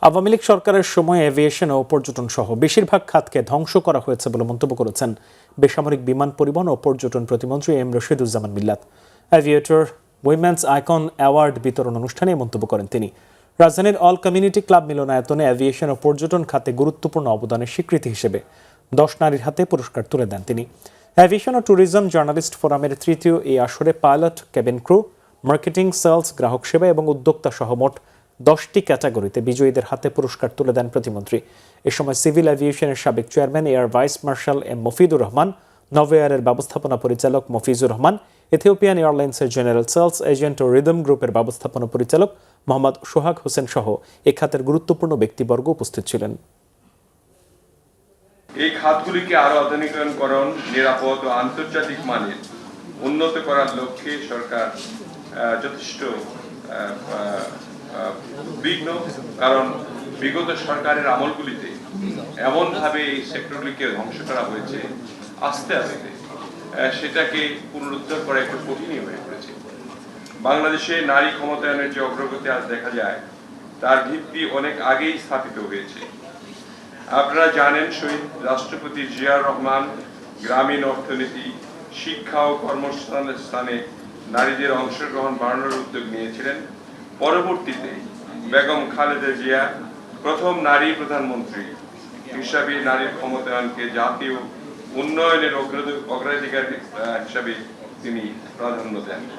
আওয়ামী লীগ সরকারের সময় এভিয়েশন ও পর্যটন সহ বেশিরভাগ খাতকে ধ্বংস করা হয়েছে বলে মন্তব্য করেছেন বেসামরিক বিমান পরিবহন ও পর্যটন প্রতিমন্ত্রী এম রশিদুজ্জামান মিল্লাত। অ্যাভিয়েটর উইমেন্স আইকন অ্যাওয়ার্ড বিতরণ অনুষ্ঠানে মন্তব্য করেন তিনি। রাজধানীর অল কমিউনিটি ক্লাব মিলনায়তনে অ্যাভিয়েশন ও পর্যটন খাতে গুরুত্বপূর্ণ অবদানের স্বীকৃতি হিসেবে 10 নারীর হাতে পুরস্কার তুলে দেন তিনি। অ্যাভিয়েশন ও ট্যুরিজম জার্নালিস্ট ফোরামের তৃতীয় এই আসরে pilot, cabin crew, marketing, sales, গ্রাহক সেবা এবং উদ্যোক্তা সহ মোট 10টি ক্যাটাগরিতে বিজয়ীদের হাতে পুরস্কার তুলে দেন প্রতিমন্ত্রী। এ সময় সিভিল অ্যাভিয়েশনের সাবেক chairman air vice marshal M Mofidur Rahman, নভোএয়ারের ব্যবস্থাপনা পরিচালক মফিজুর রহমান, ইথিওপিয়ান এয়ারলাইন্সের জেনারেল সেলস এজেন্ট ও রিদম গ্রুপের ব্যবস্থাপনা পরিচালক মোহাম্মদ সোহাগ হোসেন সহ এ খাতের গুরুত্বপূর্ণ ব্যক্তিবর্গ উপস্থিত ছিলেন। এই খাতগুলিকে আরো আধুনিকরণ, নিরাপদ ও আন্তর্জাতিক মানের উন্নত করার লক্ষ্যে সরকার যথেষ্ট উদ্বিগ্ন। কারণ বিগত সরকারের আমলগুলিতে এমনভাবে এই সেক্টরগুলিকে ধ্বংস করা হয়েছে, আস্তে আস্তে সেটাকে পুনরুদ্ধার করা একটু কঠিনই হয়ে পড়েছে। বাংলাদেশে নারী ক্ষমতায়নের যে অগ্রগতি আজ দেখা যায়, তার ভিত্তি অনেক আগেই স্থাপিত হয়েছে। আপনারা জানেন, শহীদ রাষ্ট্রপতি জিয়াউর রহমান গ্রামীণ অর্থনীতি, শিক্ষা ও কর্মস্থানে নারীদের অংশগ্রহণ বাড়ানোর উদ্যোগ নিয়েছিলেন। পরবর্তীতে বেগম খালেদা জিয়া প্রথম নারী প্রধানমন্ত্রী হিসাবে নারীর ক্ষমতায়নকে জাতীয় উন্নয়নের অগ্রাধিকার হিসাবে তিনি প্রাধান্য দেন।